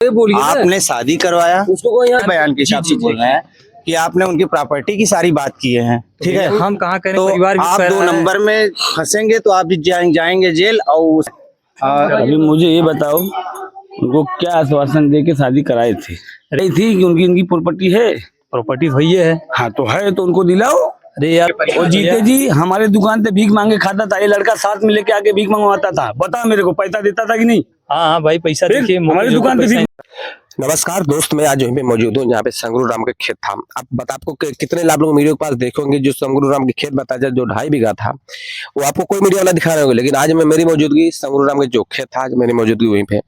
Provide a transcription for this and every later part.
ये बोलिए ना। आपने शादी करवाया, उसको कोई यहाँ बयान के हिसाब से बोल रहे हैं कि आपने उनकी प्रॉपर्टी की सारी बात किए हैं, ठीक है। हम कहाँ करें, तो परिवार भी आप कर 2 रहा है। नंबर में फंसेंगे तो आप भी जाएंगे जेल। और अभी मुझे ये बताओ, उनको क्या आश्वासन दे के शादी कराए थे? रही थी कि उनकी प्रॉपर्टी है। प्रॉपर्टी वही है। हाँ तो है तो उनको दिलाओ। अरे यार, और जीते जी हमारे दुकान पे भीख मांगे खाता था, ये लड़का साथ में लेके आके भीख मंगवाता था। बता मेरे को, पैसा देता था कि नहीं? हाँ भाई, पैसा फिर देखिए हमारी दुकान पे भीख। नमस्कार दोस्त, मैं आज यहीं पे मौजूद हूँ जहाँ पे संगरू राम का खेत था। आपको कितने लाभ लोग वीडियो के पास देखोगे जो संगरू राम के खेत बताया जाए जो 2.5 बीघा था, वो आपको कोई मीडिया वाला दिखा रहे होंगे, लेकिन आज मैं मेरी मौजूदगी संगरू राम के जो खेत था, आज मेरी मौजूदगी वहीं पे।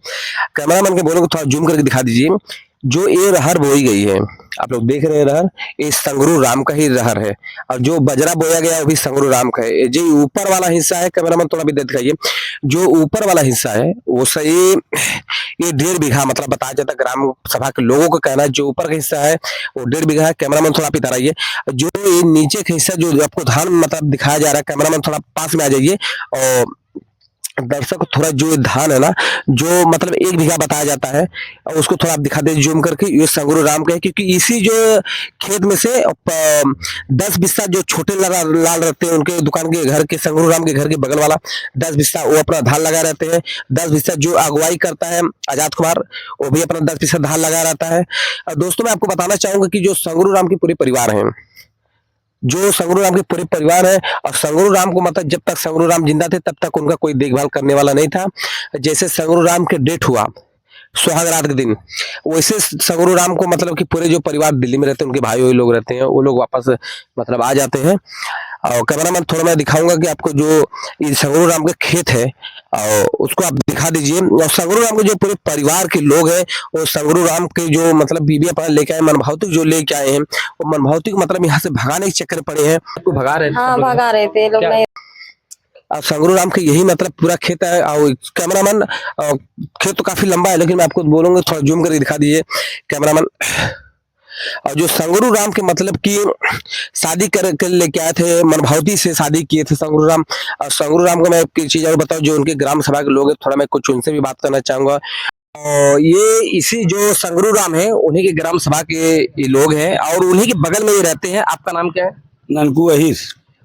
कैमरामैन के बोलोगे थोड़ा जूम करके दिखा दीजिए। जो ये रहर बोई गई है, आप लोग देख रहे हैं रहर, ये संगरू राम का ही रहर है। और जो बजरा बोया गया है वो भी संगरू राम का है। जो ऊपर वाला हिस्सा है, कैमरामैन थोड़ा भी दिखाइए, जो ऊपर वाला हिस्सा है वो सही ये 1.5 बीघा मतलब बताया जाता है। ग्राम सभा के लोगों का कहना है जो ऊपर का हिस्सा है वो 1.5 बीघा है। कैमरामैन थोड़ा इधर आइए। जो ये नीचे का हिस्सा जो आपको धान मतलब दिखाया जा रहा है, कैमरामैन थोड़ा पास में आ जाइए। और दर्शक थोड़ा जो धान है ना, जो मतलब 1 बीघा बताया जाता है, और उसको थोड़ा आप दिखा दे जूम करके। ये संगरू राम का है, क्योंकि इसी जो खेत में से 10 बिस्सा जो छोटे लाल रहते हैं उनके दुकान के घर के, संगरू राम के घर के बगल वाला 10 बिस्सा वो अपना धान लगा रहते हैं। 10 बिस्सा जो अगुवाई करता है आजाद कुमार, वो भी अपना 10 बिस्सा धान लगा रहता है। दोस्तों मैं आपको बताना चाहूंगा कि जो संगरू राम के पूरे परिवार है, जो संगरू राम के पूरे परिवार है, और संगरू राम को मतलब जब तक संगरू राम जिंदा थे तब तक उनका कोई देखभाल करने वाला नहीं था। जैसे संगरू राम के डेथ हुआ सुहाग रात के दिन, वैसे संगरू राम को मतलब कि पूरे जो परिवार दिल्ली में रहते हैं, उनके भाई वही लोग रहते हैं, वो लोग वापस मतलब आ जाते हैं। और कैमरामैन थोड़ा मैं दिखाऊंगा कि आपको जो ये संगरू राम का खेत है और उसको आप दिखा दीजिए। और संगरू राम के जो पूरे परिवार के लोग हैं, वो संगरू राम के जो मतलब बीबी अपना लेके आए, मनभावती जो लेके आए हैं, वो मनभावती को मतलब यहाँ से भगाने के चक्कर पड़े हैं। आपको भगा रहे थे? हाँ भगा रहे थे लोग। नहीं और संगरू राम के यही मतलब पूरा खेत है। और कैमरामैन खेत तो काफी लंबा है, लेकिन मैं आपको बोलूंगा थोड़ा जूम करके दिखा दीजिए कैमरामैन। और जो संगरू राम के मतलब की शादी कर लेके आए थे, मनभावती से शादी किए थे संगरू राम। और संगरू राम को मैं एक चीज और बताऊं, जो उनके ग्राम सभा के लोग हैं, थोड़ा मैं कुछ उनसे भी बात करना चाहूंगा। और ये इसी जो संगरू राम है उन्हीं के ग्राम सभा के ये लोग हैं, और उन्हीं के बगल में ये रहते हैं। आपका नाम क्या है? ननकू अहिर।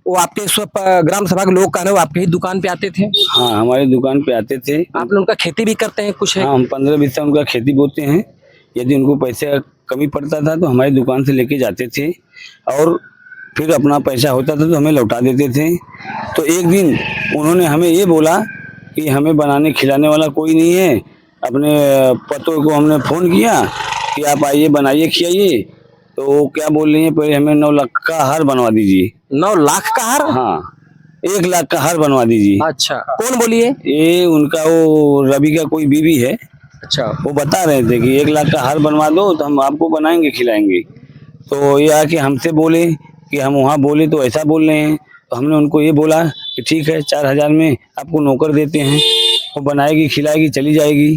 वो आपके ग्राम सभा के लोग का वो आपके ही दुकान पे आते थे? हाँ हमारी दुकान पे आते थे। आप लोग उनका खेती भी करते हैं कुछ है? हाँ हम 15 बिस्सा उनका खेती बोते हैं। यदि उनको पैसे का कमी पड़ता था तो हमारी दुकान से लेके जाते थे, और फिर अपना पैसा होता था तो हमें लौटा देते थे। तो एक दिन उन्होंने हमें ये बोला कि हमें बनाने खिलाने वाला कोई नहीं है। अपने पतों को हमने फ़ोन किया कि आप आइए बनाइए खिलाइए, तो वो क्या बोल रही है, पहले हमें 9 लाख का हार बनवा दीजिए। 9 लाख का हार? हाँ 1 लाख का हार बनवा दीजिए। अच्छा, कौन बोलिए? ये उनका वो रवि का कोई बीवी है। अच्छा, वो बता रहे थे कि 1 लाख का हार बनवा दो तो हम आपको बनाएंगे खिलाएंगे। तो ये आके हमसे बोले कि हम वहाँ बोले तो ऐसा बोल रहे हैं। तो हमने उनको ये बोला कि ठीक है 4000 में आपको नौकर देते हैं, वो बनाएगी खिलाएगी चली जाएगी।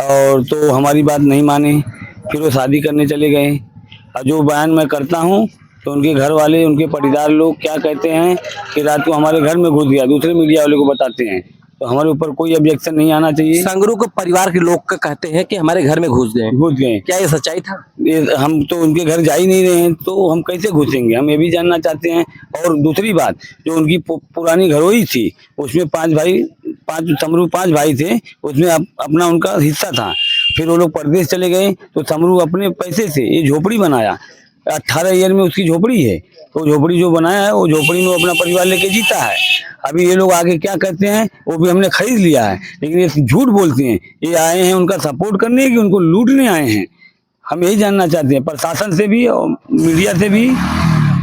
और तो हमारी बात नहीं माने, फिर वो शादी करने चले गए। और जो बयान मैं करता हूँ तो उनके घर वाले, उनके पटीदार लोग क्या कहते हैं कि रात को हमारे घर में घुस गया, दूसरे मीडिया वाले को बताते हैं। तो हमारे ऊपर कोई ऑब्जेक्शन नहीं आना चाहिए। संगरू को परिवार के लोग का कहते हैं कि हमारे घर में घुस गए। क्या ये सच्चाई था? हम तो उनके घर जा ही नहीं रहे हैं, तो हम कैसे घुसेंगे, हम ये भी जानना चाहते हैं। और दूसरी बात, जो उनकी पुरानी घरोई थी उसमें 5 भाई थे, उसमें अपना उनका हिस्सा था। फिर वो लोग परदेश चले गए तो समरू अपने पैसे से ये झोपड़ी बनाया। 18 ईयर में उसकी झोपड़ी है, तो झोपड़ी जो बनाया है वो झोपड़ी में अपना परिवार लेके जीता है। अभी ये लोग आगे क्या कहते हैं, वो भी हमने खरीद लिया है, लेकिन ये झूठ बोलते हैं। ये आए हैं उनका सपोर्ट करने कि उनको लूटने आए हैं। हम यही जानना चाहते हैं प्रशासन से भी और मीडिया से भी।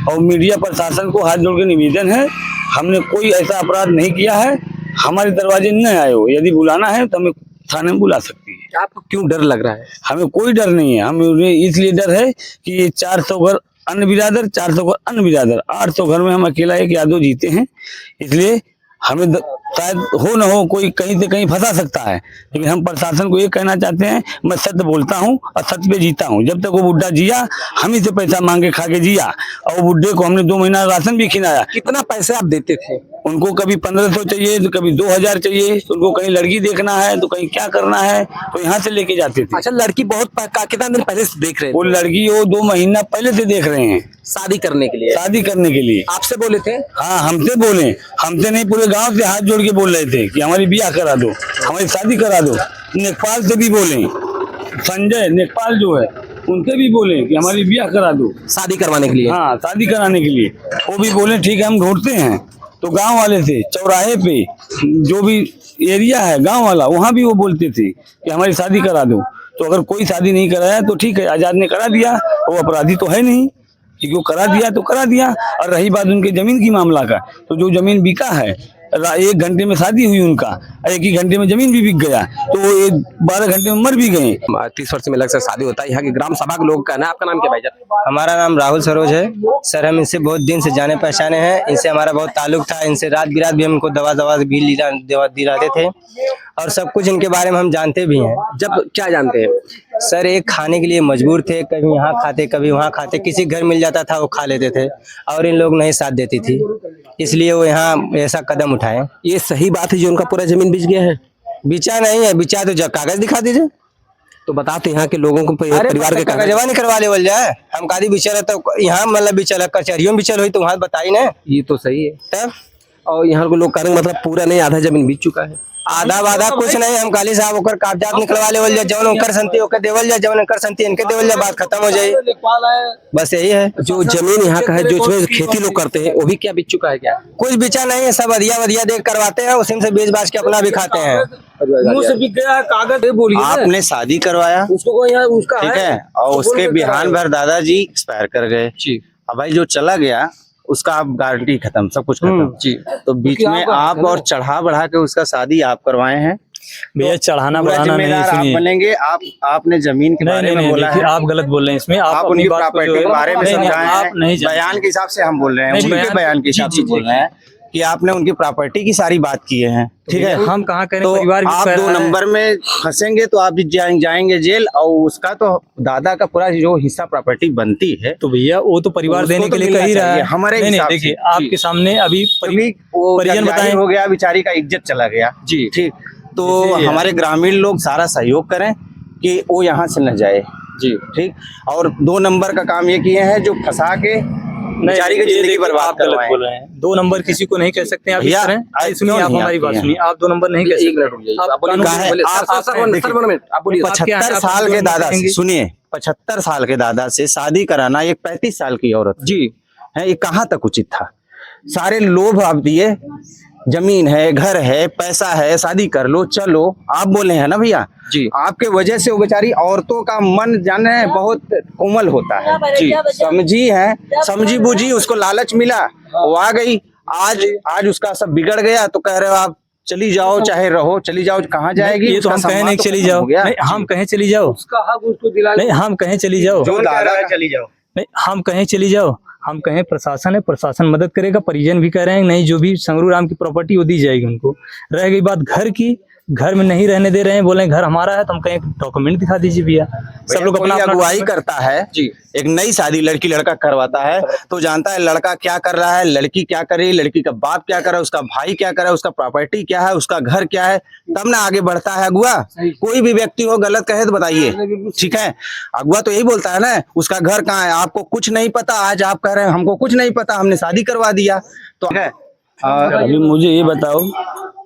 और मीडिया प्रशासन को हाथ जोड़ के निवेदन है, हमने कोई ऐसा अपराध नहीं किया है, हमारे दरवाजे न आए हो। यदि बुलाना है तो हमें थाने में बुला सकती है। आपको क्यों डर लग रहा है? हमें कोई डर नहीं है, हमें इसलिए डर है कि ये 400 घर अन्य बिरादर, 400 घर अन्य बिरादर, 800 घर में हम अकेला एक यादव जीते हैं। इसलिए हमें शायद हो न हो कोई कहीं से कहीं फंसा सकता है, लेकिन हम प्रशासन को ये कहना चाहते हैं, मैं सत्य बोलता हूँ और सत्य पे जीता हूँ। जब तक वो बुढ़ा जिया हम ही से पैसा मांगे खा के जिया, और वो बुढ़े को हमने 2 महीना राशन भी खिलाया। कितना पैसे आप देते थे? उनको कभी 1500 चाहिए तो कभी 2000 चाहिए, तो उनको कहीं लड़की देखना है तो कहीं क्या करना है, तो यहाँ से लेके जाते थे। अच्छा, लड़की कितना दिन पहले से देख रहे वो थे लड़की वो 2 महीना पहले से देख रहे हैं शादी करने के लिए? शादी करने के लिए। आपसे बोले थे? हाँ, हमसे बोले, हमसे नहीं, पूरे गांव से हाथ जोड़ के बोल रहे थे कि हमारी ब्याह करा दो, हमारी शादी करा दो। नेपाल से भी बोले, संजय नेपाल जो है उनसे भी बोले कि हमारी ब्याह करा दो, शादी करवाने के लिए? हाँ, शादी कराने के लिए। वो भी बोले ठीक है हम ढूंढते हैं। तो गांव वाले थे चौराहे पे जो भी एरिया है गांव वाला, वहाँ भी वो बोलते थे कि हमारी शादी करा दो। तो अगर कोई शादी नहीं कराया तो ठीक है, आजाद ने करा दिया, वो अपराधी तो है नहीं, क्योंकि वो करा दिया तो करा दिया। और रही बात उनके जमीन की मामला का, तो जो जमीन बिका है 1 घंटे में शादी हुई उनका, 1 ही घंटे में जमीन भी बिक गया, तो वो 12 घंटे में मर भी गए। 30 वर्ष में लगभग शादी होता है। यहाँ की ग्राम सभा के लोग का ना, आपका नाम क्या भाईजान? हमारा नाम राहुल सरोज है सर। हम इनसे बहुत दिन से जाने पहचाने हैं, इनसे हमारा बहुत ताल्लुक था। इनसे रात बिरात भी हमको दवा भी दिलाते थे और सब कुछ इनके बारे में हम जानते भी हैं। जब क्या जानते हैं सर, एक खाने के लिए मजबूर थे, कभी यहाँ खाते कभी वहाँ खाते, किसी घर मिल जाता था वो खा लेते थे और इन लोग नहीं साथ देती थी, इसलिए वो यहाँ ऐसा कदम उठाए। ये सही बात है जो उनका पूरा जमीन बिक गया है? बिचा नहीं है, बिचा तो जब कागज दिखा दीजिए तो बताते यहाँ के लोगों को परिवार के कागज कागजवा नहीं करवा लेवल जाए। हम कादी बिचल है तो यहाँ मतलब बिचल है, कचहरियों में बिचल हुई तो वहाँ बताई ना। ये तो सही है। तब और यहाँ के लोग करेंगे मतलब पूरा नहीं, आधा जमीन बिक चुका है। आधा वादा कुछ नहीं, हम काली साहब ओकर कागजात निकलवा लेवल जाए, जौन ओकर संति ओकर देवल जाए, जौन ओकर संति इनके देवल जाए, बात खत्म हो जाए, बस यही है। जो जमीन यहाँ का है जो इसमें खेती लोग करते हैं वो भी क्या बिक चुका है क्या? कुछ बिचा नहीं है, सब अधिया देख करवाते हैं, उसी से बेच बाच के अपना भी खाते हैं। मुंह से बिक गया कागज बोलिए। आपने शादी करवाया, उसको यहाँ उसका ठीक है, और उसके बिहान भर दादाजी एक्सपायर कर गए। अब भाई जो चला गया उसका आप गारंटी खत्म, सब कुछ खत्म जी। तो बीच में आप और चढ़ा बढ़ा के उसका शादी आप करवाए हैं। भैया चढ़ाना पूरा बढ़ाना नहीं, जिम्मेदार आप सुनिए। बनेंगे। आपने जमीन के बारे में बोला देखिए, है, आप गलत बोल रहे हैं इसमें। आप अपनी उनकी बात को प्रॉपर्टी जो है- के बारे में नहीं, नहीं, समझाए आप हैं। नहीं जानते। बयान के हिसाब से हम बोल रहे हैं, नहीं, उनके बयान के हिसाब से बोल रहे हैं कि आपने उनकी प्रॉपर्टी की सारी बात किए हैं, ठीक है। हम कहाँ करें, तो परिवार भी आप कह 2 रहा है। नंबर में फंसेंगे तो आप जाएंगे जेल, और उसका तो दादा का पूरा जो हिस्सा प्रॉपर्टी बनती है तो भैया वो तो परिवार उसको देने तो के लिए मिलना कह ही रहा चाहिए, है। हमारे नहीं, हिसाब से। देखिए आपके सामने अभी तभी वो परिजन जब जाहिर बताएं। हो गया, बेचारी का इज्जत चला गया जी। ठीक। तो जैसे ये है। हमारे ग्रामीण लोग सारा सहयोग करें कि वो यहाँ से न जाए जी ठीक। और 2 नंबर का काम ये किए हैं जो फंसा के बेचारी की ये जिंदगी देखो, बर्बाद आप गलत करवाएं। बोल रहे हैं। 2 नंबर किसी को नहीं कह सकते आप इस भैया, तरह। आज सुनिए, क्यों आप नहीं हमारी आती बात हैं? सुनिए। आप 2 नंबर नहीं कह एक सकते। मिनट रुक जाइए। आप आप बोलिए, कानून कहा है, बोले- आप- आप- सर 1 मिनट आप बोलिए। बात क्या है? 75 आप साल के लोग दादा से कहेंगे। सुनिए, 75 साल के दादा से शादी कराना एक 35 साल की औरत जी है, ये कहाँ तक उचित था? सारे लोभ आप दिए, जमीन है, घर है, पैसा है, शादी कर लो चलो, आप बोले हैं ना भैया जी। आपके वजह से वो बेचारी औरतों का मन जाने बहुत कोमल होता है जी। समझी है, समझी बूझी, उसको लालच मिला, वो आ गई। आज उसका सब बिगड़ गया तो कह रहे हो आप चली जाओ, चाहे रहो, चली जाओ, कहाँ जाएगी? ये तो हम उसका कहें सम्मान नहीं तो चली खत्म जाओ, हो गया। नहीं हम कहें चली जाओ, उसका हक उसको दिला। नहीं हम कहें चली जाओ, जो दादा चली जाओ, नहीं हम कहें चली जाओ, हम कहें प्रशासन है, प्रशासन मदद करेगा। परिजन भी कह रहे हैं नहीं, जो भी संगरू राम की प्रॉपर्टी वो दी जाएगी उनको। रह गई बात घर की, घर में नहीं रहने दे रहे हैं, बोले घर हमारा है, तो हम कहें डॉक्यूमेंट दिखा दीजिए भैया। सब लोग अपना अगुवाई करता है जी। एक नई शादी लड़की लड़का करवाता है तो जानता है लड़का क्या कर रहा है, लड़की क्या कर रही है, लड़की का बाप क्या कर रहा है, उसका भाई क्या कर रहा है, उसका प्रॉपर्टी क्या है, उसका घर क्या है, तब ना आगे बढ़ता है अगुआ। कोई भी व्यक्ति हो गलत कहे तो बताइए, ठीक है। अगुआ तो यही बोलता है ना, उसका घर कहाँ है, आपको कुछ नहीं पता। आज आप कह रहे हैं हमको कुछ नहीं पता, हमने शादी करवा दिया तो है। अभी मुझे ये बताओ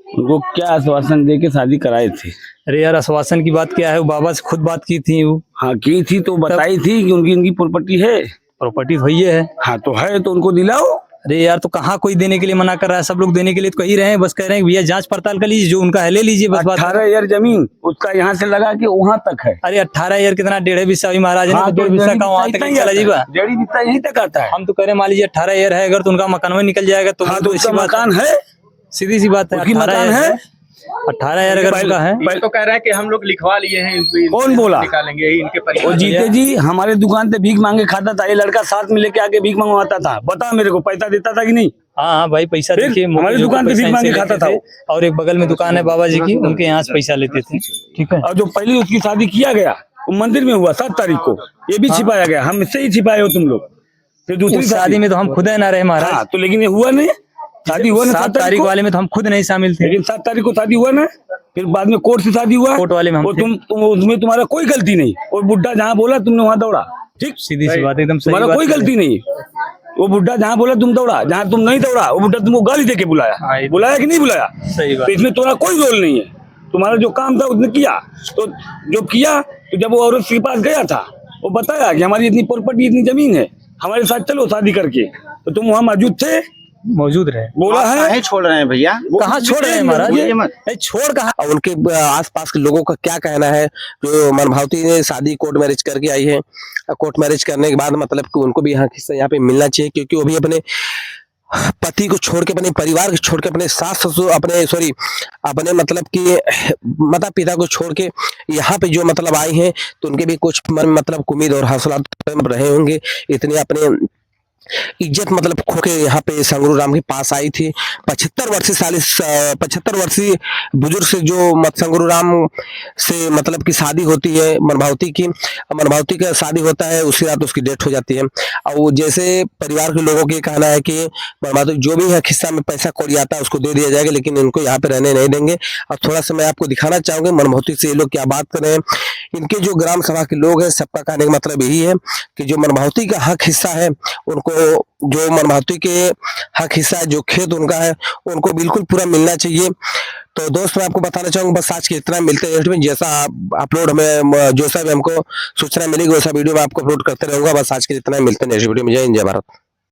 उनको क्या आश्वासन दे के शादी कराए थे? अरे यार आश्वासन की बात क्या है, वो बाबा से खुद बात की थी, वो हाँ की थी तो बताई थी कि उनकी प्रॉपर्टी है। प्रॉपर्टी वही है। हाँ तो है तो उनको दिलाओ। अरे यार तो कहाँ कोई देने के लिए मना कर रहा है, सब लोग देने के लिए तो कह ही रहे हैं, बस कह रहे हैं भैया जांच पड़ताल कर लीजिए, जो उनका है ले लीजिए, बस बात। 18 ईयर जमीन उसका यहाँ से लगा के वहाँ तक है। अरे 18 ईयर कितना, 1.5 बिस्सा अभी महाराज ने, हाँ, 1.5 बिस्सा का वहाँ तक चला जीवा। डेढ़ी बिस्सा यहीं तक आता है। हम तो कह रहे हैं मान लीजिए 18 ईयर है, अगर तो उनका मकान में निकल जाएगा तो हाँ वो तो इसी उसका बात मकान है, सीधी सी बात है। उसकी 18 मकान ईयर है। 18 ईयर अगर उनका है। ये तो कह रहा है कि हम लोग लिखवा लिए हैं, कौन बोला? निकालेंगे इनके वो परिवार। जीते जी हमारे दुकान पे भीख मांगे खाता था, ये लड़का साथ में लेके आके भीख मंगवाता था। बता मेरे को पैसा देता था कि नहीं? हाँ हाँ भाई पैसा फिर देखिए, हमारी जो दुकान पे पैसा भीख मांगे इनसे खाता लेते था थे, और एक बगल में दुकान है बाबा जी की, उनके यहाँ से पैसा लेते थे, ठीक है। और जो पहली उसकी शादी किया गया वो मंदिर में हुआ 7 तारीख को, ये भी छिपाया गया, हम इससे ही छिपाए हो तुम लोग। फिर दूसरी उस शादी में तो हम खुद है ना रहे महाराज। हाँ तो लेकिन ये हुआ नहीं, शादी हुआ ना 7 तारीख वाले में तो हम खुद नहीं शामिल थे। लेकिन 7 तारीख को शादी हुआ ना, फिर बाद में कोर्ट से शादी हुआ, कोर्ट वाले में हम और थे। तुम उसमें तुम्हारा कोई गलती नहीं, और बुड्ढा जहाँ बोला तुमने वहां दौड़ा, ठीक, सीधी सी बात, एकदम सही तुम्हारा बात कोई कर रहे गलती नहीं। वो बुड्ढा जहाँ बोला तुम दौड़ा, जहाँ तुम नहीं दौड़ा वो बुड्ढा तुमको गाली देके हाँ, बुलाया, ये- बुलाया कि नहीं बुलाया? हैं। सही बात। तो इसमें तुम्हारा कोई रोल नहीं है, तुम्हारा जो काम था उसने किया। तो जो किया, तो जब वो औरत के पास गया था, वो बताया कि हमारी इतनी प्रॉपर्टी, इतनी जमीन है, हमारे साथ चलो शादी करके, तो तुम वहाँ मौजूद थे, मौजूद रहे। बोला है। काहे छोड़ रहे हैं भैया? कहाँ छोड़ रहे हैं महाराज? बोलिए मत। नहीं, छोड़ कहाँ? और उनके आसपास के लोगों का क्या कहना है? जो मनभावती ने शादी कोर्ट मैरिज करके आई है, कोर्ट मैरिज करने के बाद मतलब कि उनको भी यहाँ पे मिलना चाहिए, क्योंकि वो भी अपने पति को छोड़ के, अपने परिवार को छोड़ के, अपने सास ससुर, अपने मतलब कि माता पिता को छोड़ के यहाँ पे जो मतलब आई हैं, तो उनके भी कुछ मन में मतलब उम्मीद और हौसला रहे होंगे। इतने अपने इज्जत मतलब खो के यहाँ पे संगरू राम के पास आई थी। 75 वर्षीय बुजुर्ग से जो संगरू राम से मतलब की शादी होती है, मनभावती का शादी होता है, उसी रात उसकी डेथ हो जाती है। और वो जैसे परिवार के लोगों के कहना है कि मनभावती जो भी है हिस्सा में पैसा कौड़ी आता है उसको दे दिया जाएगा, लेकिन इनको यहाँ पे रहने नहीं देंगे। और थोड़ा सा मैं आपको दिखाना चाहूंगा मनभावती से ये लोग क्या बात कर रहे हैं। इनके जो ग्राम सभा के लोग हैं, सबका कहने का मतलब यही है कि जो मनभावती का हक हिस्सा है, उनको जो मनभावती के हक हिस्सा है, जो खेत उनका है, उनको बिल्कुल पूरा मिलना चाहिए। तो दोस्त मैं आपको बताना चाहूंगा बस आज के इतना, मिलते हैं जैसा अपलोड हमें जैसा भी हमको सूचना मिलेगी वैसा वीडियो में आपको अपलोड करते रहूंगा। बस आज के इतना, मिलते हैं नेक्स्ट वीडियो में। जय हिंद, जय भारत।